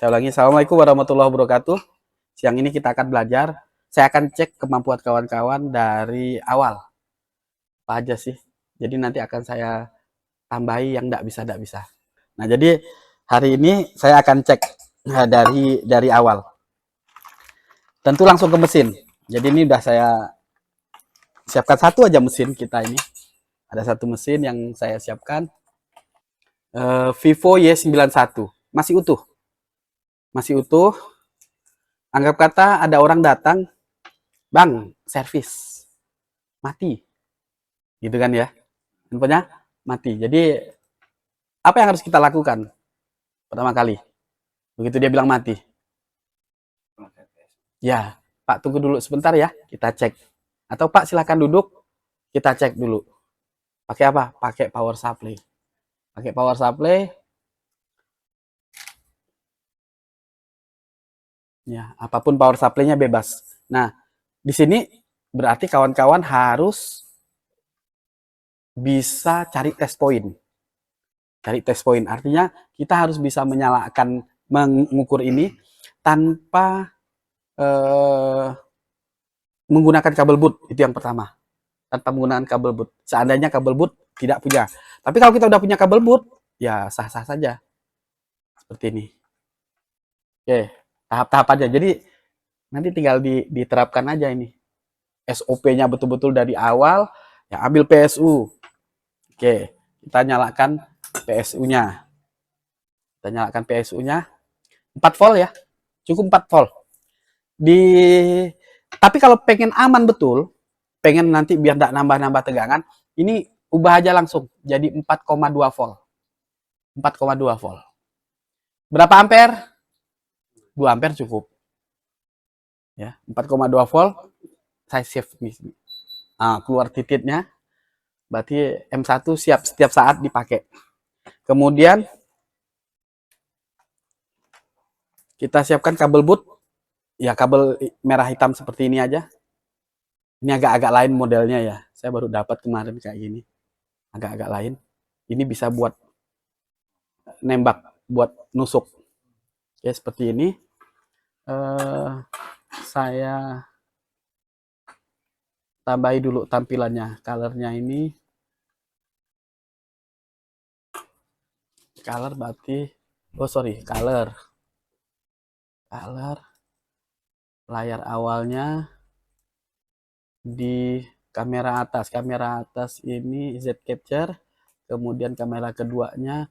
Saya ulangi, Assalamualaikum warahmatullahi wabarakatuh. Siang ini kita akan belajar. Saya akan cek kemampuan kawan-kawan dari awal. Apa aja sih? Jadi nanti akan saya tambahi yang tidak bisa. Nah, jadi hari ini saya akan cek dari awal. Tentu langsung ke mesin. Jadi ini udah saya siapkan satu aja mesin kita ini. Ada satu mesin yang saya siapkan. Vivo Y91. Masih utuh. Masih utuh. Anggap kata ada orang datang, Bang, servis. Mati. Gitu kan ya. Handphonenya mati. Jadi, apa yang harus kita lakukan? Pertama kali. Begitu dia bilang mati. Ya, Pak tunggu dulu sebentar ya. Kita cek. Atau Pak silakan duduk. Kita cek dulu. Pakai apa? Pakai power supply. Pakai power supply. Ya, apapun power supply-nya bebas. Nah, di sini berarti kawan-kawan harus bisa cari test point. Cari test point. Artinya kita harus bisa menyalakan, mengukur ini tanpa menggunakan kabel boot. Itu yang pertama. Tanpa menggunakan kabel boot. Seandainya kabel boot tidak punya. Tapi kalau kita udah punya kabel boot, ya sah-sah saja. Seperti ini. Oke, tahap-tahap aja. Jadi nanti tinggal diterapkan aja ini. SOP-nya betul-betul dari awal. Ya, ambil PSU. Oke, kita nyalakan PSU-nya. Kita nyalakan PSU-nya. 4 volt ya. Cukup 4 volt. Tapi kalau pengen aman betul, pengen nanti biar tidak nambah-nambah tegangan, ini ubah aja langsung jadi 4,2 volt. 4,2 volt. Berapa ampere? 2 ampere cukup. Ya, 4,2 volt. Saya save nih. Nah, keluar titiknya. Berarti M1 siap setiap saat dipakai. Kemudian kita siapkan kabel boot. Ya, kabel merah hitam seperti ini aja. Ini agak-agak lain modelnya ya. Saya baru dapat kemarin kayak gini. Agak-agak lain. Ini bisa buat nembak, buat nusuk. Oke, seperti ini. Saya tambahi dulu tampilannya. Colornya ini. Color berarti. Oh sorry, color. Color. Layar awalnya di kamera atas. Kamera atas ini Z capture. Kemudian kamera keduanya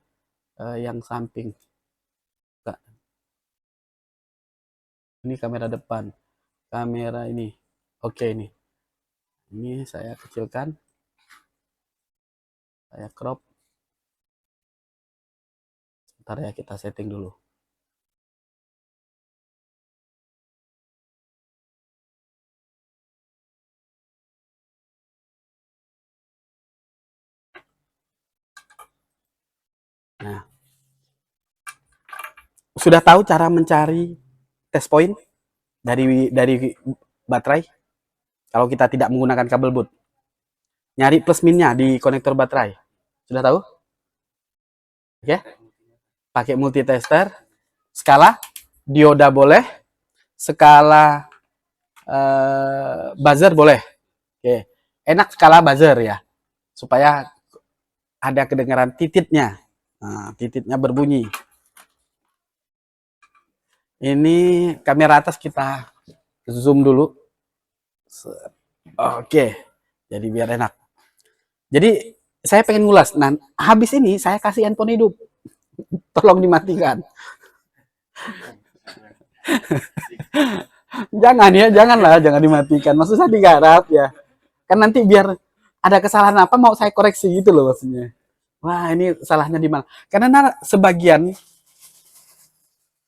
yang samping. Ini kamera depan. Kamera ini. Oke ini. Ini saya kecilkan. Saya crop. Sebentar ya, kita setting dulu. Nah, sudah tahu cara mencari test point dari baterai? Kalau kita tidak menggunakan kabel boot, nyari plus minnya di konektor baterai. Sudah tahu? Oke, pakai multitester, skala, dioda boleh, skala buzzer boleh. Oke, enak skala buzzer ya, supaya ada kedengaran tititnya. Nah, tititnya berbunyi. Ini kamera atas kita zoom dulu. Oke, jadi biar enak. Jadi saya pengen ngulas. Nah, habis ini saya kasih handphone hidup. Tolong dimatikan. Jangan ya, janganlah, jangan dimatikan. Maksud saya digarap ya. Kan nanti biar ada kesalahan apa mau saya koreksi gitu loh maksudnya. Wah, ini salahnya di mana? Karena sebagian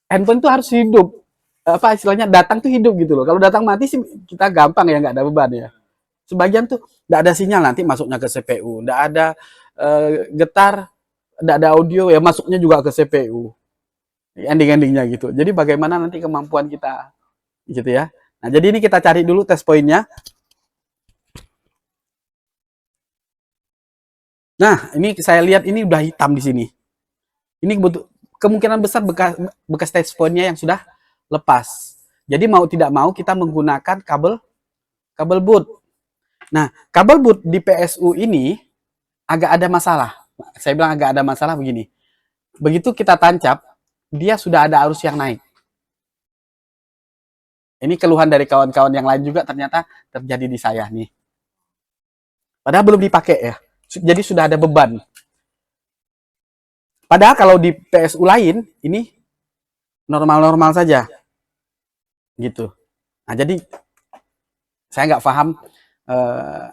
handphone itu harus hidup. Apa istilahnya datang tuh hidup gitu loh. Kalau datang mati sih kita gampang ya, nggak ada beban ya. Sebagian tuh nggak ada sinyal nanti masuknya ke CPU, nggak ada getar, nggak ada audio ya masuknya juga ke CPU. Ending-endingnya gitu. Jadi bagaimana nanti kemampuan kita gitu ya. Nah, jadi ini kita cari dulu test point-nya. Nah, ini saya lihat ini udah hitam di sini. Ini kemungkinan besar bekas touch point-nya yang sudah lepas. Jadi mau tidak mau kita menggunakan kabel boot. Nah, kabel boot di PSU ini agak ada masalah. Saya bilang agak ada masalah begini. Begitu kita tancap, dia sudah ada arus yang naik. Ini keluhan dari kawan-kawan yang lain juga ternyata terjadi di saya nih. Padahal belum dipakai ya. Jadi sudah ada beban. Padahal kalau di PSU lain, ini normal-normal saja. Gitu. Nah, jadi saya nggak paham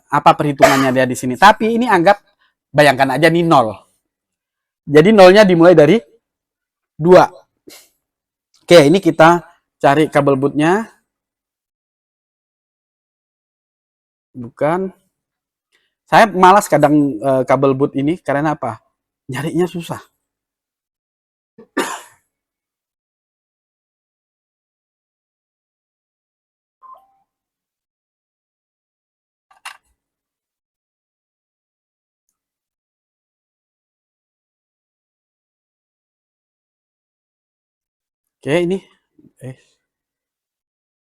apa perhitungannya dia di sini. Tapi ini anggap, bayangkan aja nih 0. Jadi nolnya dimulai dari 2. Oke, ini kita cari kabel bootnya. Bukan. Saya malas kadang kabel boot ini karena apa? Nyarinya susah. Oke, ini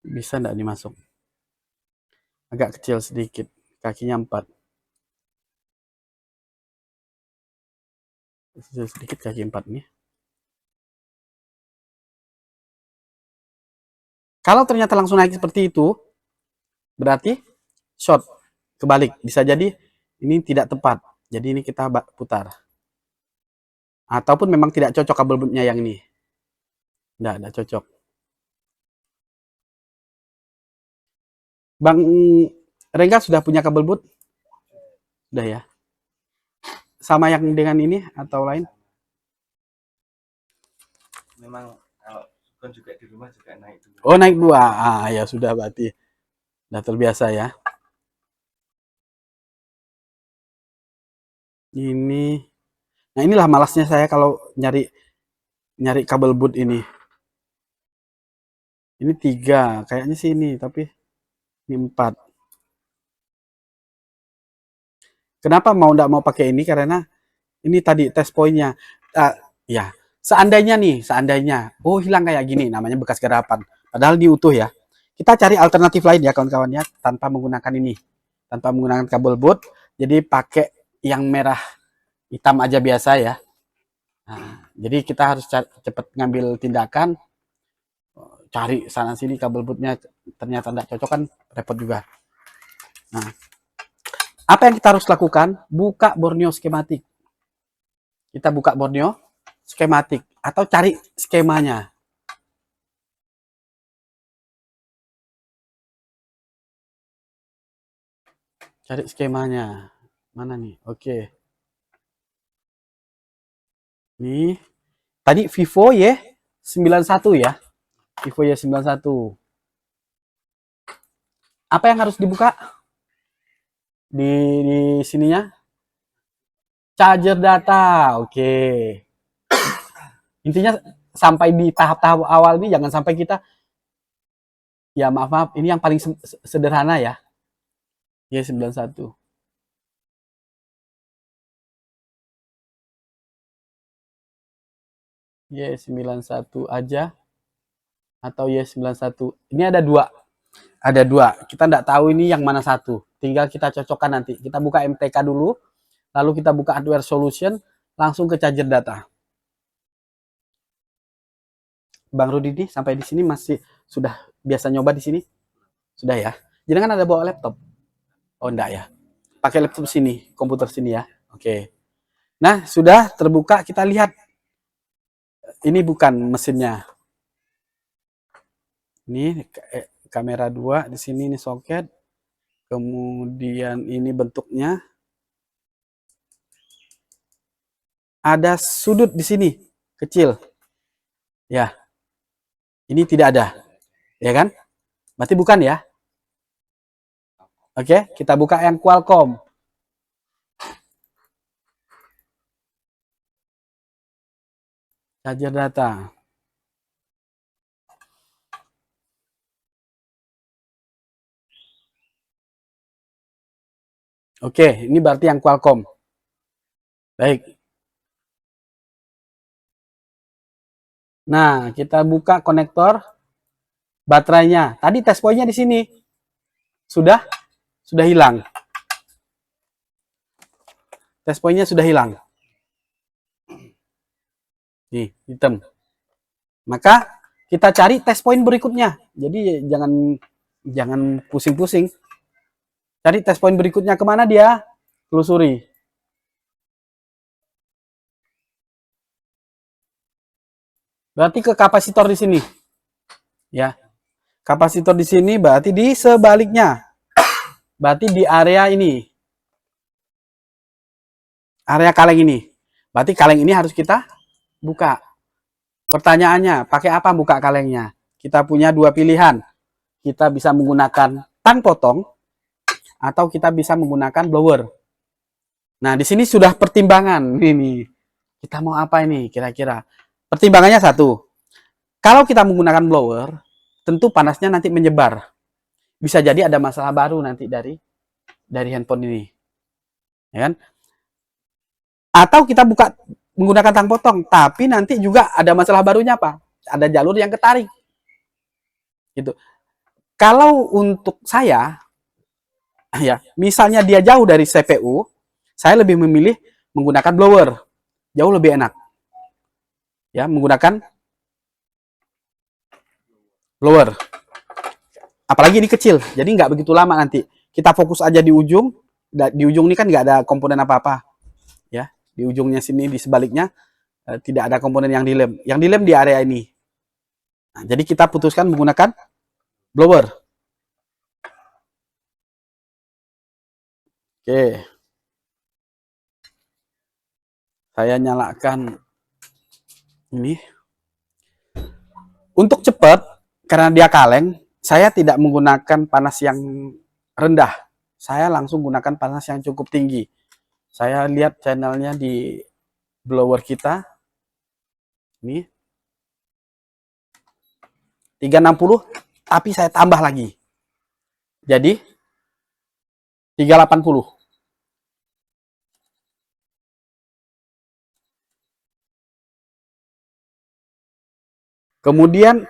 bisa nggak dimasuk? Agak kecil sedikit, kakinya 4. Kecil sedikit kaki 4 nih. Kalau ternyata langsung naik seperti itu, berarti short, kebalik. Bisa jadi ini tidak tepat. Jadi ini kita putar. Ataupun memang tidak cocok kabel bootnya yang ini. Tidak cocok. Bang Rengga sudah punya kabel boot? Sudah ya. Sama yang dengan ini atau lain? Memang kalau kan juga di rumah juga naik 2. Oh, naik 2. Ah, ya sudah berarti. Sudah terbiasa ya. Ini. Nah, inilah malasnya saya kalau nyari kabel boot ini. Ini 3, kayaknya sih ini, tapi ini 4. Kenapa nggak mau pakai ini? Karena ini tadi test point-nya. Ya, seandainya, oh hilang kayak gini, namanya bekas garapan. Padahal di utuh ya. Kita cari alternatif lain ya kawan-kawan ya, tanpa menggunakan ini. Tanpa menggunakan kabel boot, jadi pakai yang merah hitam aja biasa ya. Nah, jadi kita harus cepat ngambil tindakan, cari sana sini kabel bootnya, ternyata tidak cocok kan repot juga. Nah, apa yang kita harus lakukan? Buka Borneo skematik. Kita buka Borneo skematik atau cari skemanya. Cari skemanya. Mana nih? Oke. Nih. Tadi Vivo Y91 ya. Vivo Y91. Apa yang harus dibuka? Di sininya. Charger data. Oke. Intinya sampai di tahap-tahap awal ini jangan sampai kita, ya maaf, ini yang paling sederhana ya. Y91. Y91 aja atau Y91. Ini ada 2. Ada 2. Kita nggak tahu ini yang mana satu. Tinggal kita cocokkan nanti. Kita buka MTK dulu, lalu kita buka hardware solution, langsung ke charger data. Bang Rudi nih sampai di sini masih sudah biasa nyoba di sini? Sudah ya. Jadi kan ada bawa laptop? Oh enggak ya. Pakai laptop sini, komputer sini ya. Oke. Nah, sudah terbuka, kita lihat. Ini bukan mesinnya. Ini kamera 2 di sini, ini soket. Kemudian ini bentuknya. Ada sudut di sini, kecil. Ya. Ini tidak ada. Ya kan? Berarti bukan ya? Oke, kita buka yang Qualcomm. Charger data. Oke, ini berarti yang Qualcomm. Baik. Nah, kita buka konektor baterainya. Tadi test point-nya di sini. Sudah hilang. Test point-nya sudah hilang. Nih, hitam. Maka kita cari test point berikutnya. Jadi jangan pusing-pusing. Cari test point berikutnya kemana dia? Telusuri. Berarti ke kapasitor di sini. Ya. Kapasitor di sini berarti di sebaliknya. Berarti di area ini. Area kaleng ini. Berarti kaleng ini harus kita buka. Pertanyaannya, pakai apa buka kalengnya? Kita punya dua pilihan. Kita bisa menggunakan tang potong atau kita bisa menggunakan blower. Nah, di sini sudah pertimbangan ini. Kita mau apa ini kira-kira? Pertimbangannya satu. Kalau kita menggunakan blower, tentu panasnya nanti menyebar. Bisa jadi ada masalah baru nanti dari handphone ini. Ya kan? Atau kita buka menggunakan tang potong, tapi nanti juga ada masalah barunya apa? Ada jalur yang ketarik. Gitu. Kalau untuk saya, ya, misalnya dia jauh dari CPU, saya lebih memilih menggunakan blower. Jauh lebih enak. Ya, menggunakan blower. Apalagi ini kecil, jadi nggak begitu lama nanti. Kita fokus aja di ujung. Di ujung ini kan nggak ada komponen apa-apa. Ya, di ujungnya sini, di sebaliknya, tidak ada komponen yang dilem. Yang dilem di area ini. Nah, jadi kita putuskan menggunakan blower. Oke. Saya nyalakan ini. Untuk cepat, karena dia kaleng, saya tidak menggunakan panas yang rendah. Saya langsung gunakan panas yang cukup tinggi. Saya lihat channelnya di blower kita. Ini 360, tapi saya tambah lagi. Jadi 380. Kemudian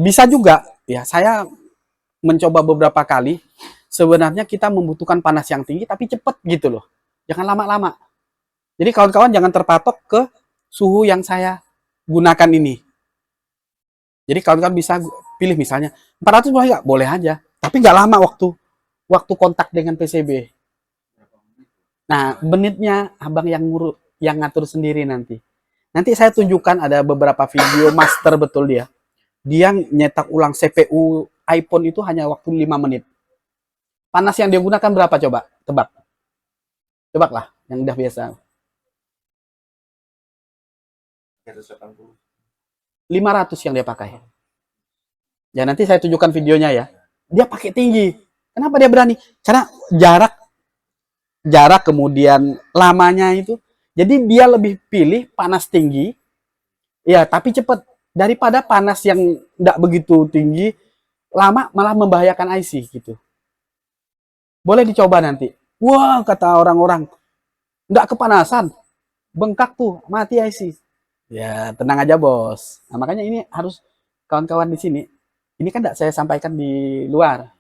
bisa juga, ya saya mencoba beberapa kali, sebenarnya kita membutuhkan panas yang tinggi tapi cepat gitu loh. Jangan lama-lama. Jadi kawan-kawan jangan terpatok ke suhu yang saya gunakan ini. Jadi kawan-kawan bisa pilih misalnya 400 boleh nggak? Boleh aja. Tapi nggak lama waktu kontak dengan PCB. Nah, menitnya abang yang ngatur sendiri nanti. Nanti saya tunjukkan ada beberapa video master betul dia. Dia nyetak ulang CPU iPhone itu hanya waktu 5 menit. Panas yang dia gunakan berapa coba? Tebak. Tebaklah yang udah biasa. 380. 500 yang dia pakai. Ya nanti saya tunjukkan videonya ya. Dia pakai tinggi. Kenapa dia berani? Karena jarak kemudian lamanya itu. Jadi dia lebih pilih panas tinggi, ya tapi cepat daripada panas yang tidak begitu tinggi, lama malah membahayakan IC gitu. Boleh dicoba nanti. Wah, kata orang-orang, nggak kepanasan, bengkak tuh, mati IC. Ya tenang aja bos. Nah, makanya ini harus kawan-kawan di sini. Ini kan tidak saya sampaikan di luar.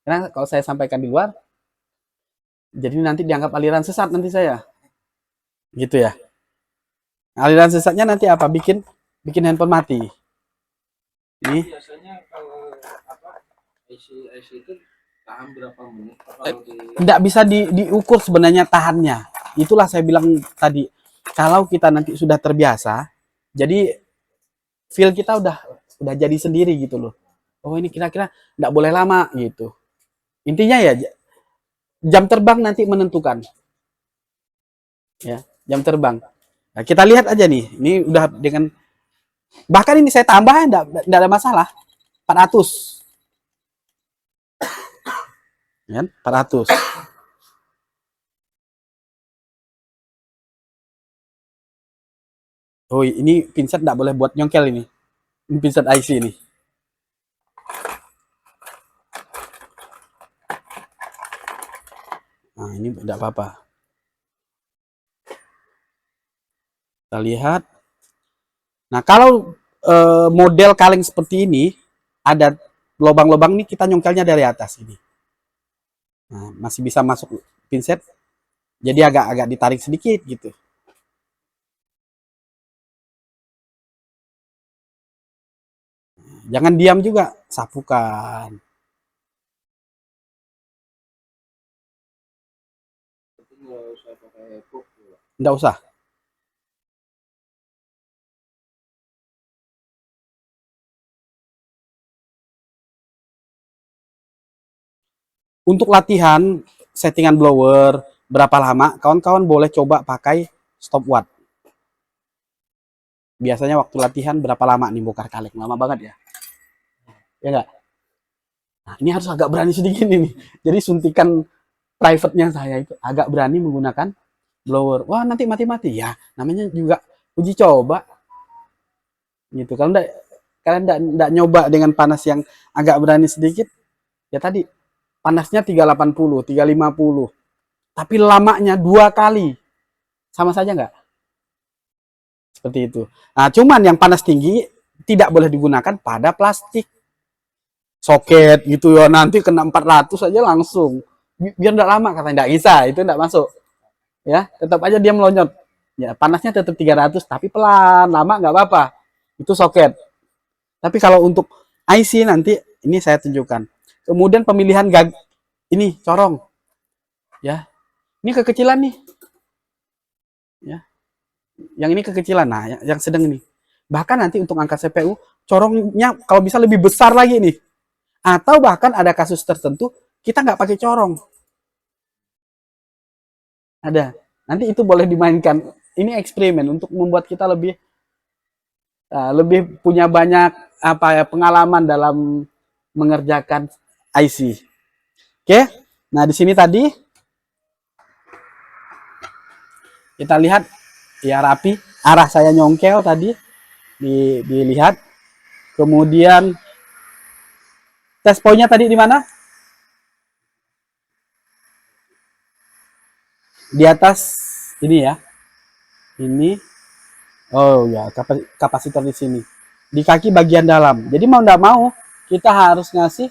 Karena kalau saya sampaikan di luar, jadi nanti dianggap aliran sesat nanti saya. Gitu ya. Aliran sesatnya nanti apa? Bikin handphone mati. Ini Biasanya kalau apa IC itu tahan berapa menit kalau di tidak bisa diukur sebenarnya tahannya. Itulah saya bilang tadi. Kalau kita nanti sudah terbiasa, jadi feel kita udah jadi sendiri gitu loh. Oh ini kira-kira tidak boleh lama gitu. Intinya ya jam terbang nanti menentukan. Ya, jam terbang. Nah, kita lihat aja nih. Ini udah dengan bahkan ini saya tambah enggak ada masalah. 400. Ya, 400. Oh, ini pinset enggak boleh buat nyongkel ini. Ini pinset IC ini. Nah, ini enggak apa-apa. Kita lihat. Nah, kalau model kaleng seperti ini, ada lubang-lubang nih, kita nyongkelnya dari atas ini. Nah, masih bisa masuk pinset, jadi agak-agak ditarik sedikit gitu. Jangan diam juga, sapukan. Tapi nggak usah pakai hook ya. Nggak usah. Untuk latihan settingan blower berapa lama, kawan-kawan boleh coba pakai stopwatch. Biasanya waktu latihan berapa lama nih bongkar kaleng? Lama banget ya? Ya nggak? Nah, ini harus agak berani sedikit ini. Jadi suntikan private-nya saya itu agak berani menggunakan blower. Wah, nanti mati-mati. Ya, namanya juga uji coba. Gitu. Kalau enggak, kalian enggak nyoba dengan panas yang agak berani sedikit, ya tadi panasnya 380, 350. Tapi lamanya 2 kali. Sama saja nggak? Seperti itu. Nah, cuman yang panas tinggi tidak boleh digunakan pada plastik. Soket gitu ya, nanti kena 400 aja langsung. Biar enggak lama katanya, enggak bisa, itu enggak masuk. Ya, tetap aja dia melonyot. Ya, panasnya tetap 300 tapi pelan, lama nggak apa-apa. Itu soket. Tapi kalau untuk IC nanti ini saya tunjukkan. Kemudian pemilihan ini corong. Ya. Ini kekecilan nih. Ya. Yang ini kekecilan. Nah, yang sedang ini. Bahkan nanti untuk angkat CPU, corongnya kalau bisa lebih besar lagi nih. Atau bahkan ada kasus tertentu kita nggak pakai corong. Ada. Nanti itu boleh dimainkan. Ini eksperimen untuk membuat kita lebih punya banyak apa ya pengalaman dalam mengerjakan IC. Oke. Nah, di sini tadi kita lihat ya rapi. Arah saya nyongkel tadi dilihat. Kemudian test point-nya tadi di mana? Di atas ini ya. Ini. Oh ya, kapasitor di sini. Di kaki bagian dalam. Jadi mau nggak mau kita harus ngasih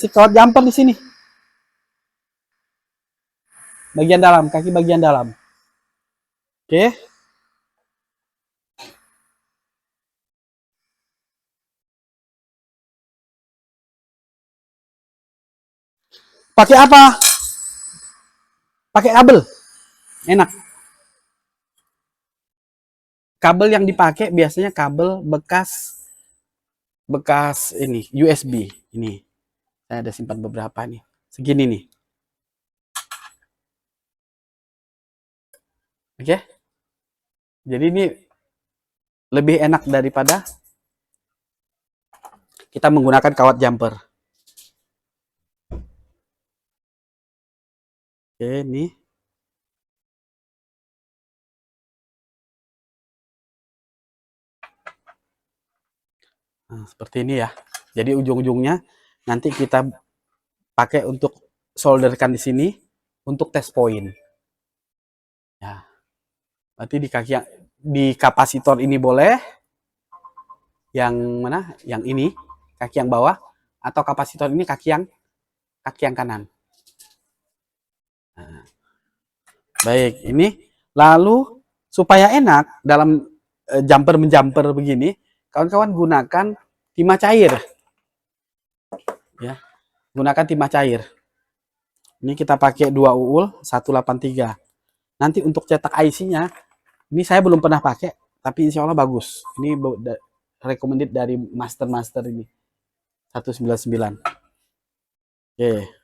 kawat jumper di sini. Bagian dalam, kaki bagian dalam. Oke. Pakai apa? Pakai kabel. Enak. Kabel yang dipakai biasanya kabel bekas ini USB. Ini. Saya ada simpan beberapa nih. Segini nih. Oke. Jadi ini lebih enak daripada kita menggunakan kawat jumper. Oke, ini. Nah, seperti ini ya. Jadi ujung-ujungnya nanti kita pakai untuk solderkan di sini untuk test point. Ya. Berarti di kaki di kapasitor ini boleh. Yang mana? Yang ini, kaki yang bawah atau kapasitor ini kaki yang kanan. Nah, baik, ini lalu supaya enak dalam jumper menjumper begini, kawan-kawan gunakan timah cair. Ya, gunakan timah cair. Ini kita pakai 2 uul 183. Nanti untuk cetak IC-nya, ini saya belum pernah pakai, tapi insya Allah bagus. Ini recommended dari master ini 199. Oke.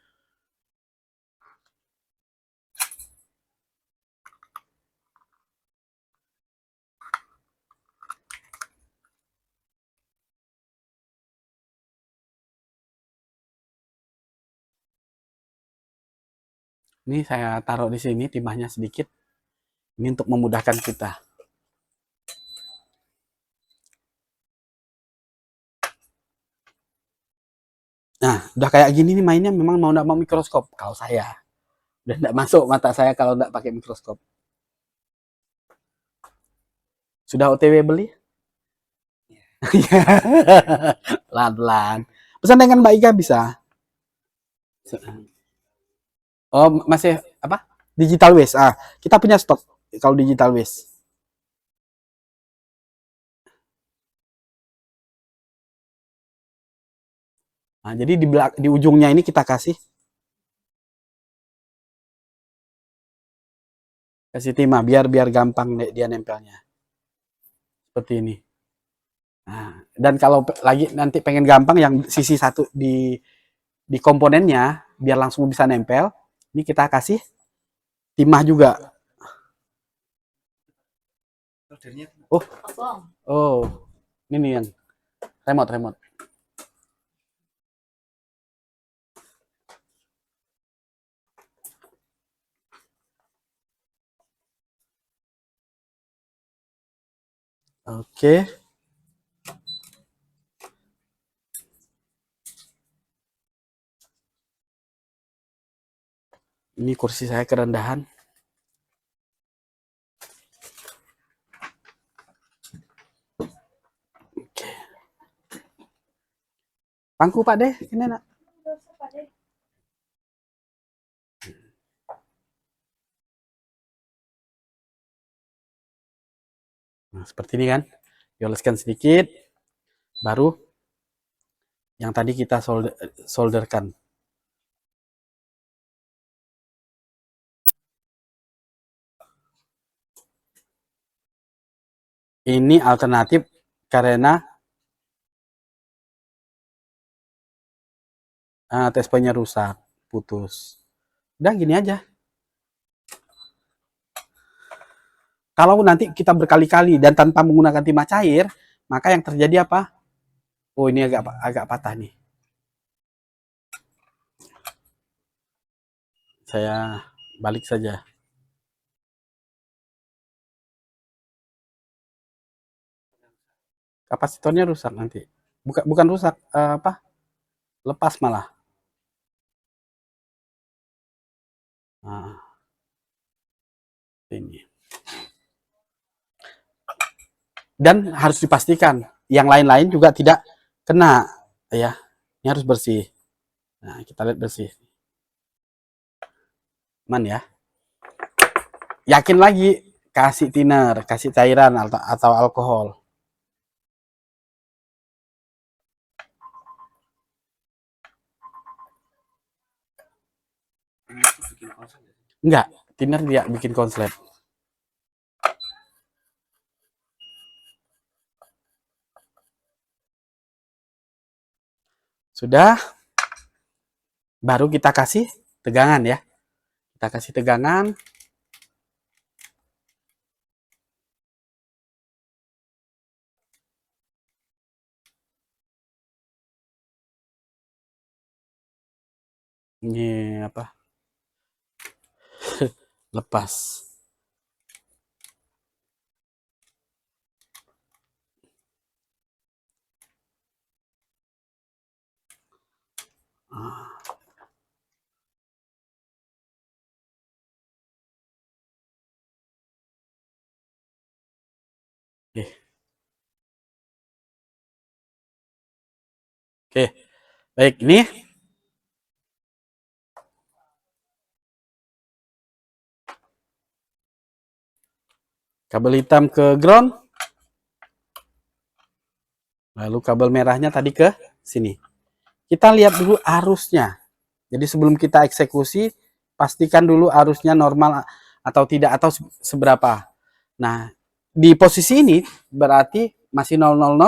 Ini saya taruh di sini timahnya sedikit. Ini untuk memudahkan kita. Nah, udah kayak gini nih mainnya memang mau nggak mau mikroskop. Kalau saya. Udah nggak masuk mata saya kalau nggak pakai mikroskop. Sudah OTW beli? Pelan-pelan. Pesan dengan Mbak Ika bisa. Oh, masih apa? Digital waste. Kita punya stok kalau digital waste. Nah, jadi di ujungnya ini kita kasih timah biar gampang dia nempelnya. Seperti ini. Nah, dan kalau lagi nanti pengen gampang yang sisi satu di komponennya biar langsung bisa nempel, ini kita kasih timah juga. Oh, oh, ini yang remote. Oke. Ini kursi saya kerendahan. Oke. Pangku Pak deh, ini nak. Nah, seperti ini kan. Dioleskan sedikit. Baru yang tadi kita solderkan. Ini alternatif karena TSP-nya rusak, putus. Udah gini aja. Kalau nanti kita berkali-kali dan tanpa menggunakan timah cair, maka yang terjadi apa? Oh, ini agak patah nih. Saya balik saja. Kapasitornya rusak nanti. Bukan rusak, apa? Lepas malah. Nah, ini. Dan harus dipastikan yang lain-lain juga tidak kena, ya. Ini harus bersih. Nah, kita lihat bersih. Aman ya. Yakin lagi, kasih thinner, kasih cairan atau alkohol. Enggak, thinner dia bikin konslet. Sudah, baru kita kasih tegangan ya. Kita kasih tegangan. Ini apa? Lepas. Oke. Oke. Baik, ini kabel hitam ke ground. Lalu kabel merahnya tadi ke sini. Kita lihat dulu arusnya. Jadi sebelum kita eksekusi, pastikan dulu arusnya normal atau tidak, atau seberapa. Nah, di posisi ini berarti masih 000,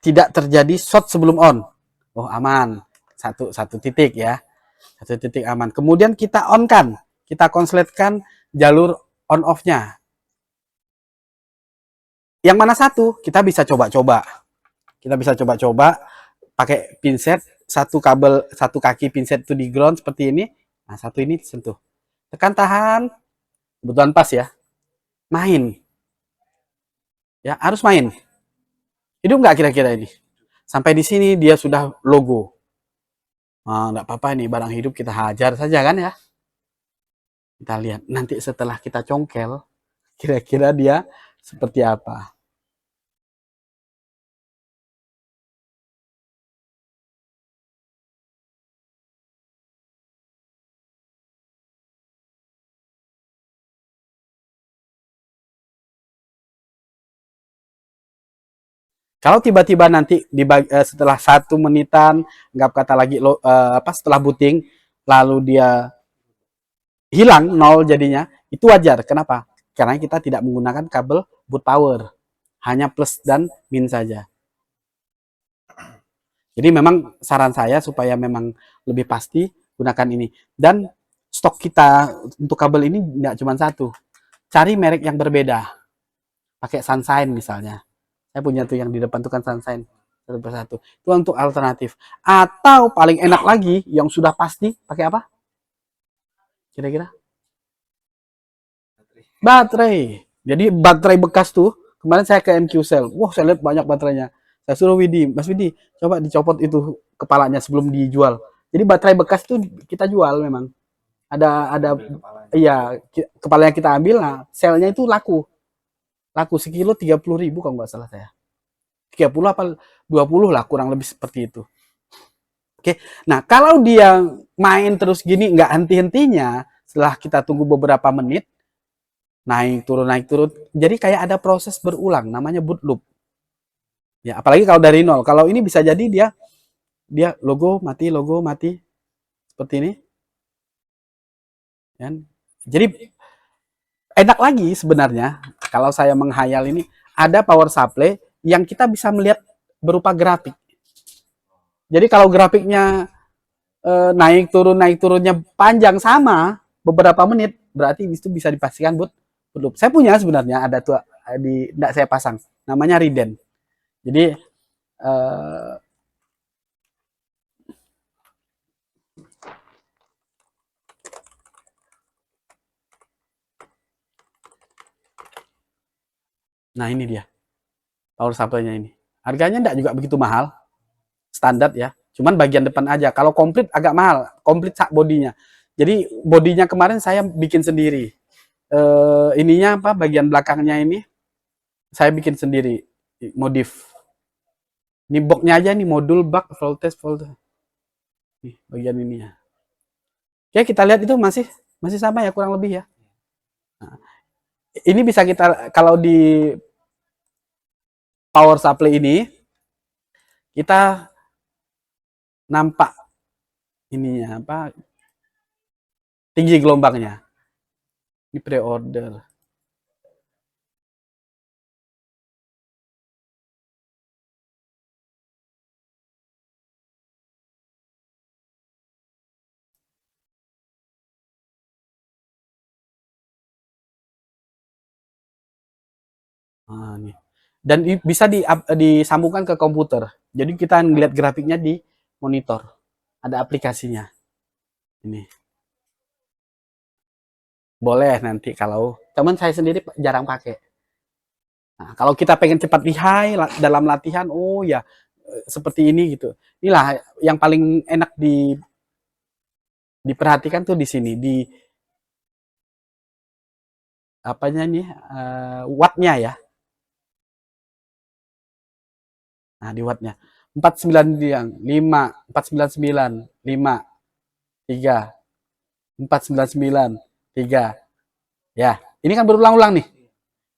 tidak terjadi short sebelum on. Oh, aman. Satu titik ya. Satu titik aman. Kemudian kita on kan. Kita konsletkan jalur on off-nya. Yang mana satu? Kita bisa coba-coba. Kita bisa coba-coba pakai pinset, satu kaki pinset itu di ground seperti ini. Nah, satu ini sentuh. Tekan tahan. Kebetulan pas ya. Main. Ya, harus main. Hidup nggak kira-kira ini? Sampai di sini dia sudah logo. Nah, nggak apa-apa ini barang hidup, kita hajar saja kan ya. Kita lihat nanti setelah kita congkel, kira-kira dia seperti apa. Kalau tiba-tiba nanti setelah 1 menitan nggak kata lagi setelah booting lalu dia hilang nol jadinya, itu wajar. Kenapa? Karena kita tidak menggunakan kabel boot power, hanya plus dan min saja. Jadi memang saran saya supaya memang lebih pasti gunakan ini. Dan stok kita untuk kabel ini nggak cuma satu. Cari merek yang berbeda. Pakai Sunshine misalnya. Saya punya tuh yang di depan tuh kan Sunshine satu persatu. Itu untuk alternatif. Atau paling enak lagi yang sudah pasti pakai apa? Kira-kira? Baterai. Jadi baterai bekas tuh kemarin saya ke MQ Cell. Wah, saya lihat banyak baterainya. Saya suruh Widi, Mas Widi, coba dicopot itu kepalanya sebelum dijual. Jadi baterai bekas tuh kita jual memang. Ada iya, kepala yang kita ambil, nah selnya itu laku. Laku sekilo 30.000 kalau nggak salah saya. 30 apa 20 lah, kurang lebih seperti itu. Oke, nah kalau dia main terus gini nggak henti-hentinya, setelah kita tunggu beberapa menit, naik turun, jadi kayak ada proses berulang, namanya boot loop. Ya, apalagi kalau dari nol. Kalau ini bisa jadi dia logo mati, seperti ini. Kan? Jadi enak lagi sebenarnya kalau saya menghayal ini ada power supply yang kita bisa melihat berupa grafik. Jadi kalau grafiknya naik turunnya panjang sama beberapa menit, berarti itu bisa dipastikan boot loop. Saya punya sebenarnya ada tuh tidak saya pasang, namanya Riden. Jadi nah ini dia power supply-nya ini. Harganya tidak juga begitu mahal, standar ya. Cuman bagian depan aja. Kalau komplit agak mahal, komplit sak bodinya. Jadi bodinya kemarin saya bikin sendiri. Ininya apa? Bagian belakangnya ini saya bikin sendiri, modif. Ini boxnya aja nih, modul bak voltage. Nih, bagian ini ya. Oke, kita lihat itu masih sama ya kurang lebih ya. Nah, ini bisa kita kalau di power supply ini kita nampak ininya apa? Tinggi gelombangnya. Ini pre-order. Nah, nih. Dan bisa disambungkan ke komputer. Jadi kita ngeliat grafiknya di monitor. Ada aplikasinya. Ini. Boleh nanti kalau cuman saya sendiri jarang pakai. Nah, kalau kita pengen cepat lihai dalam latihan, oh ya seperti ini gitu. Inilah yang paling enak diperhatikan tuh di sini di apanya nih wattnya ya. Nah, di wattnya 49 5 3 499 3. Ya, ini kan berulang-ulang nih.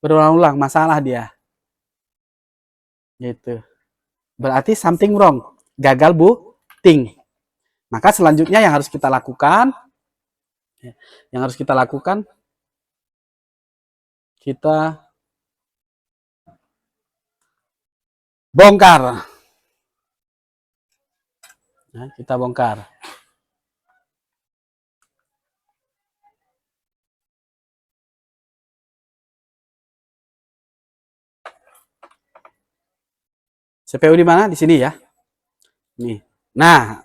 Berulang-ulang masalah dia. Gitu. Berarti something wrong. Gagal booting. Maka selanjutnya yang harus kita lakukan kita bongkar. Nah, kita bongkar. CPU di mana? Di sini ya. Nih. Nah,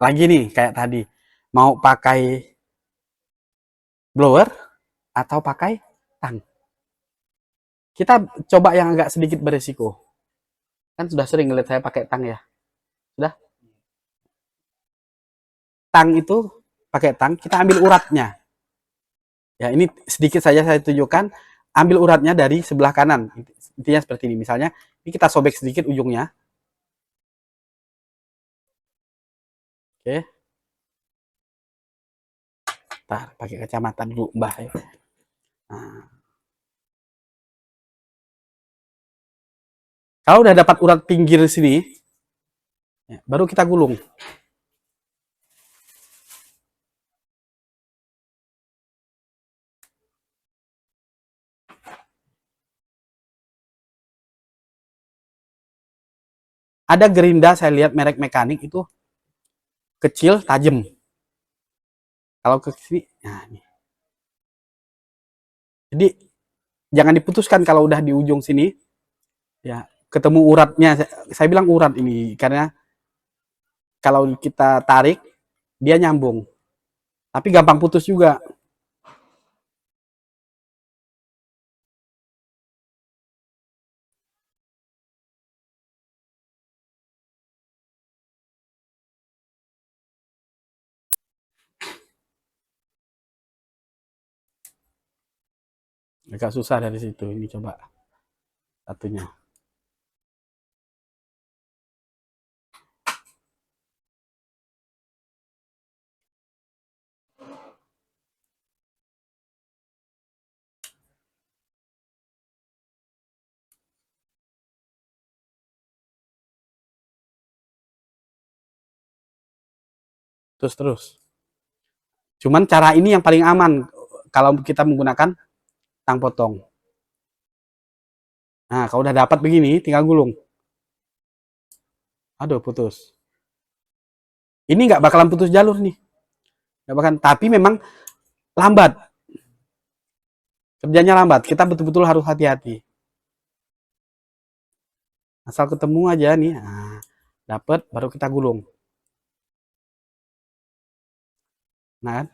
lagi nih kayak tadi. Mau pakai blower atau pakai tang. Kita coba yang agak sedikit beresiko. Kan sudah sering ngeliat saya pakai tang ya. Sudah? Tang itu pakai tang, kita ambil uratnya. Ya, ini sedikit saja saya tunjukkan. ambil uratnya dari sebelah kanan. Intinya seperti ini. Misalnya, ini kita sobek sedikit ujungnya. Oke. Ntar pakai kacamata dulu, Mbah. Nah, kalau udah dapat urat pinggir sini, ya, baru kita gulung. Ada gerinda, saya lihat merek mekanik itu kecil, tajam. Kalau ke sini, nah ini. Jadi jangan diputuskan kalau udah di ujung sini, ya ketemu uratnya. Saya bilang urat ini karena kalau kita tarik dia nyambung, tapi gampang putus juga. Agak susah dari situ. Ini coba satunya. Terus. Cuman cara ini yang paling aman kalau kita menggunakan tang potong. Nah, kalau udah dapat begini, tinggal gulung. Aduh, putus. Ini nggak bakalan putus jalur nih. Nggak bakalan. Tapi memang lambat. Kerjanya lambat. Kita betul-betul harus hati-hati. Asal ketemu aja nih. Nah, dapat, baru kita gulung. Nah, kan?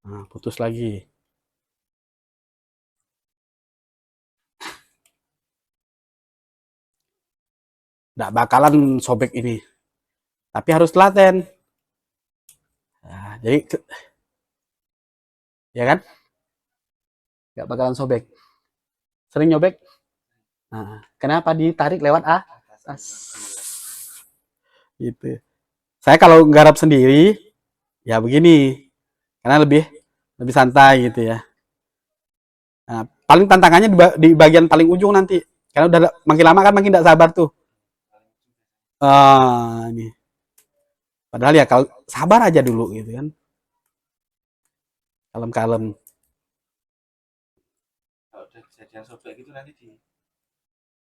Nah, putus lagi. Nggak bakalan sobek ini. Tapi harus telaten. Nah, jadi, ya kan? Nggak bakalan sobek. Sering nyobek? Nah, kenapa ditarik lewat atas? Gitu. Saya kalau nggarap sendiri, ya begini. Karena lebih santai gitu ya. Nah, paling tantangannya di bagian paling ujung nanti. Karena udah makin lama kan makin tidak sabar tuh. Ini. Padahal ya kalau sabar aja dulu gitu kan. Kalem-kalem. Kalau udah kejadian sobek gitu nanti di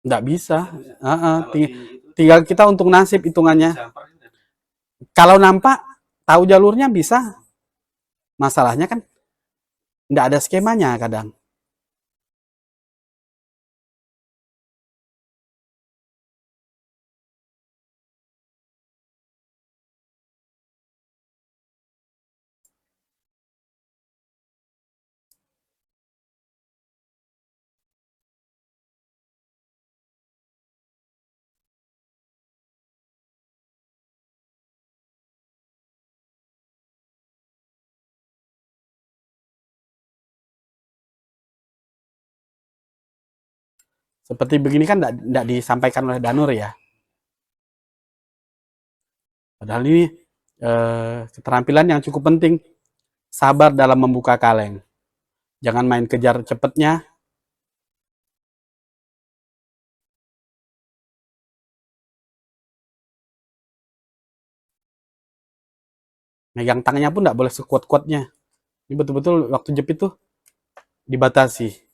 Nggak bisa. kalau di itu Tinggal kita untuk nasib hitungannya. dijamperin nggak bisa. Kalau nampak tahu jalurnya bisa. Masalahnya kan nggak ada skemanya kadang. Seperti begini kan nggak disampaikan oleh Danur ya. Padahal ini keterampilan yang cukup penting. Sabar dalam membuka kaleng. Jangan main kejar cepetnya. Megang tangannya pun nggak boleh sekuat-kuatnya. Ini betul-betul waktu jepit tuh dibatasi.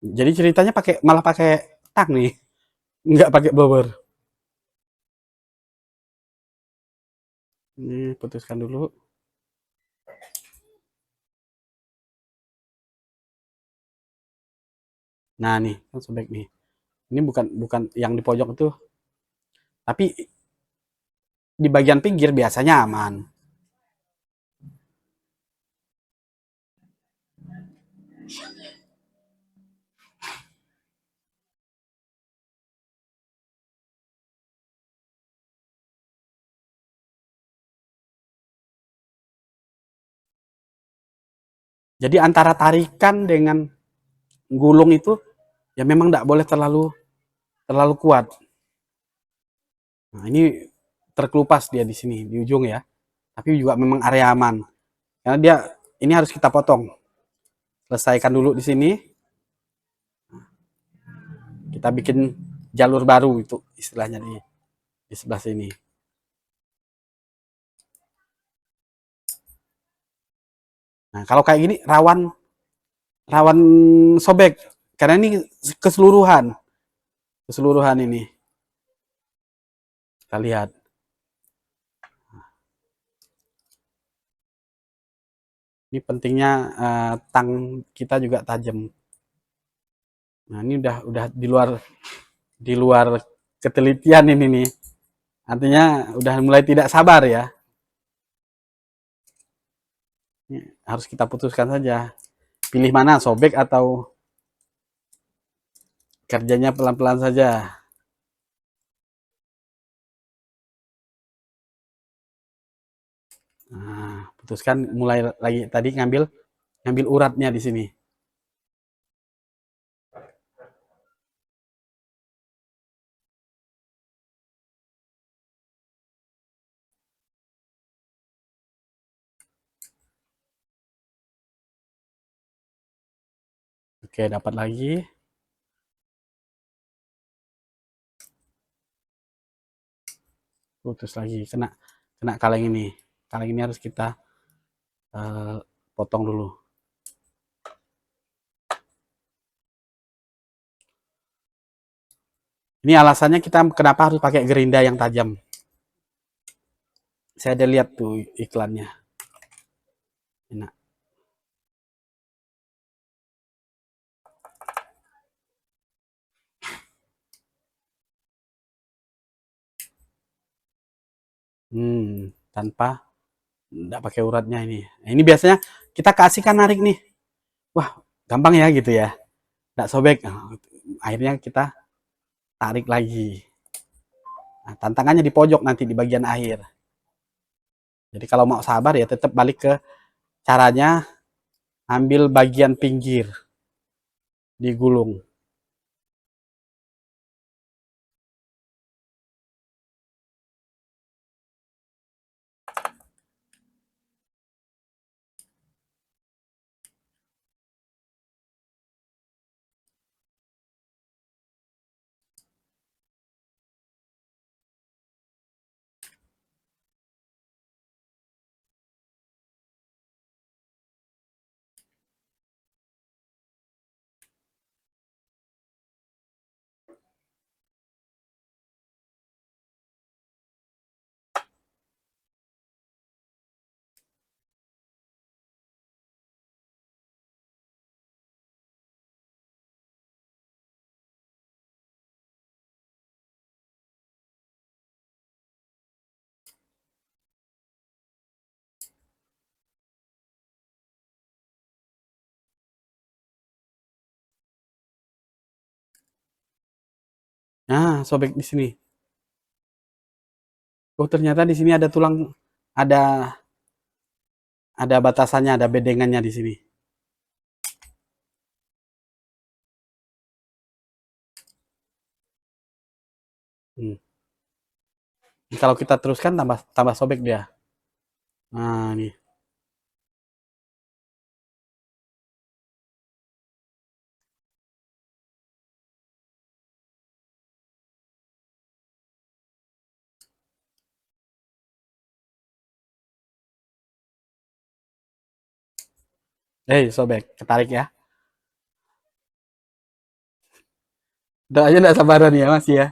Jadi ceritanya malah pakai tang nih, nggak pakai blower. Ini putuskan dulu. Nah, nih, kan sobek nih. Ini bukan bukan yang di pojok itu, tapi di bagian pinggir biasanya aman. Jadi antara tarikan dengan gulung itu ya memang tidak boleh terlalu terlalu kuat. Nah, ini terkelupas dia di sini di ujung ya. Tapi juga memang area aman. Karena dia ini harus kita potong. Selesaikan dulu di sini. Kita bikin jalur baru itu istilahnya di sebelah sini. Nah, kalau kayak gini rawan rawan sobek karena ini keseluruhan keseluruhan ini. Kita lihat. Ini pentingnya tang kita juga tajam. Nah, ini udah di luar ketelitian ini nih. Artinya udah mulai tidak sabar ya. Ini harus kita putuskan saja. Pilih mana, sobek atau kerjanya pelan-pelan saja. Nah, putuskan mulai lagi tadi ngambil ngambil uratnya di sini. Oke, dapat lagi. Putus lagi, kena kena kaleng ini. Kaleng ini harus kita potong dulu. Ini alasannya kita kenapa harus pakai gerinda yang tajam. Saya ada lihat tuh iklannya. Enak. Tanpa enggak pakai uratnya ini. Nah, ini biasanya kita kasihkan narik nih. Wah, gampang ya gitu ya. Enggak sobek. Nah, akhirnya kita tarik lagi. Nah, tantangannya di pojok nanti di bagian akhir. Jadi kalau mau sabar ya tetap balik ke caranya ambil bagian pinggir digulung. Nah, sobek di sini. Oh, ternyata di sini ada tulang, ada batasannya, ada bedengannya di sini. Hmm. Kalau kita teruskan tambah tambah sobek dia. Nah, nih. Sobek, ketarik ya. Udah aja enggak sabaran ya, Mas ya.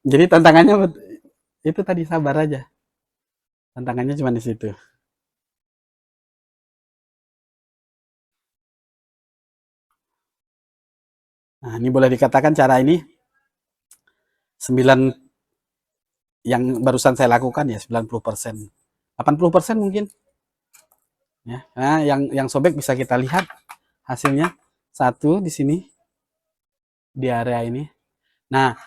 Jadi tantangannya itu tadi sabar aja. Tantangannya cuma di situ. Nah, ini boleh dikatakan cara ini 9 yang barusan saya lakukan ya 90%. 80% mungkin. Ya. Nah, yang sobek bisa kita lihat hasilnya. Satu di sini di area ini. Nah,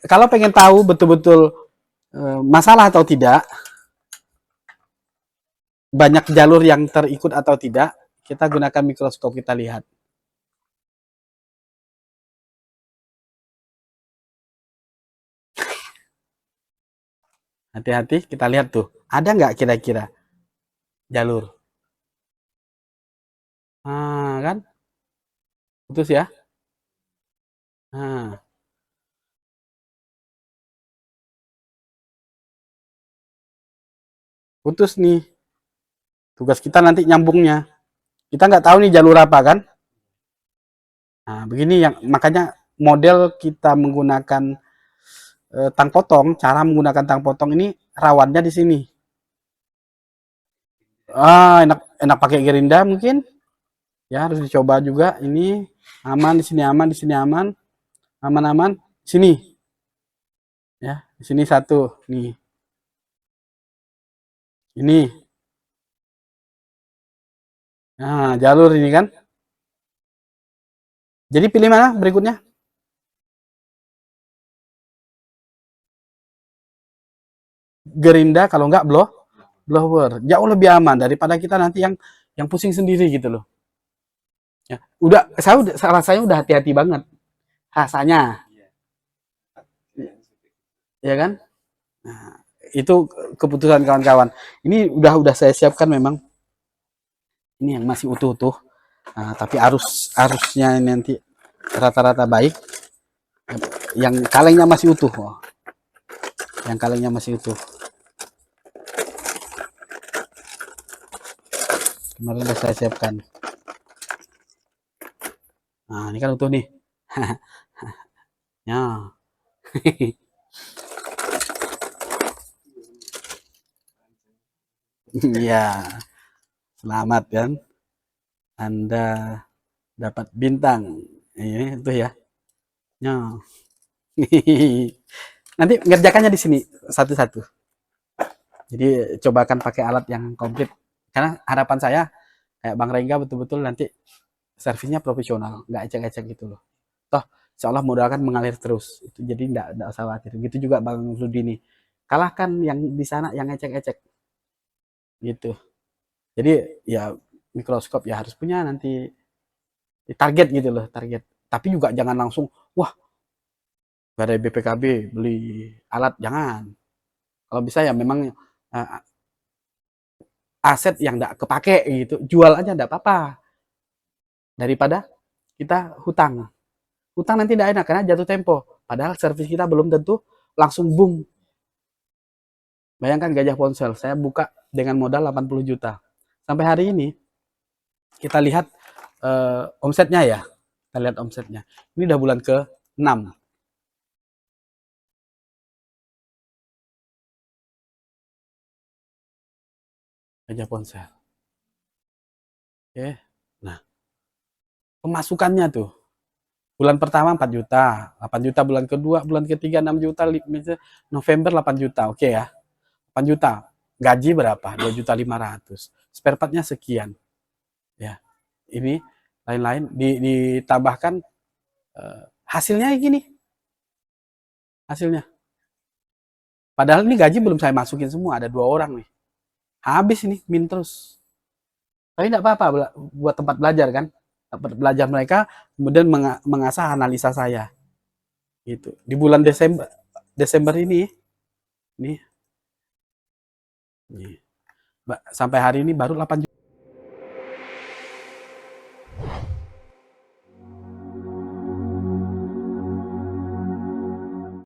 kalau pengen tahu betul-betul masalah atau tidak, banyak jalur yang terikut atau tidak, kita gunakan mikroskop kita lihat. Hati-hati, kita lihat tuh. Ada nggak kira-kira jalur? Nah, kan? Putus ya? Nah, putus nih. Tugas kita nanti nyambungnya. Kita nggak tahu nih jalur apa kan? Nah, begini yang makanya model kita menggunakan tang potong, cara menggunakan tang potong ini rawannya di sini. Enak enak pakai gerinda mungkin. Ya, harus dicoba juga. Ini aman, di sini aman, di sini aman. Aman-aman. Sini. Ya, di sini satu. Nih. Ini. Nah, jalur ini kan. Jadi pilih mana berikutnya? Gerinda kalau enggak blower. Jauh lebih aman daripada kita nanti yang pusing sendiri gitu loh. Ya, saya udah hati-hati banget rasanya, ya kan? Nah, itu keputusan kawan-kawan. Ini udah saya siapkan memang. Ini yang masih utuh-utuh. Nah, tapi arusnya nanti rata-rata baik. Yang kalengnya masih utuh. Oh, yang kalengnya masih utuh. Kemarin udah saya siapkan. Nah, ini kan utuh nih. Ya. Ya, selamat kan? Anda dapat bintang. Ini itu ya. Ya. Nanti ngerjakannya di sini satu-satu. Jadi cobakan pakai alat yang komplit. Karena harapan saya kayak Bang Rengga betul-betul nanti servisnya profesional, nggak ecek-ecek gitu loh. Toh, insya Allah modal kan mengalir terus. Itu jadi nggak usah khawatir. Gitu juga Bang Rudi nih. Kalahkan yang di sana yang ecek-ecek gitu. Jadi ya mikroskop ya harus punya nanti target gitu loh, target. Tapi juga jangan langsung, wah, dari BPKB beli alat, jangan. Kalau bisa ya memang aset yang nggak kepake gitu, jual aja nggak apa-apa. Daripada kita hutang. Hutang nanti tidak enak karena jatuh tempo. Padahal servis kita belum tentu langsung boom. Bayangkan Gajah Ponsel, saya buka dengan modal 80 juta. Sampai hari ini kita lihat omsetnya ya. Kita lihat omsetnya. Ini udah bulan ke-6. Gajah Ponsel. Oke. Nah, pemasukannya tuh bulan pertama 4 juta, 8 juta bulan kedua, bulan ketiga 6 juta, November 8 juta. Oke ya. 8 juta. Gaji berapa? 2 juta 500. Spare partnya sekian. Ya. Ini lain-lain ditambahkan hasilnya gini. Hasilnya. Padahal ini gaji belum saya masukin semua, ada 2 orang nih. Habis ini min terus. Tapi tidak apa-apa buat tempat belajar kan. Tempat belajar mereka kemudian mengasah analisa saya. Gitu. Di bulan Desember ini nih. Nih. Sampai hari ini baru 8 juta.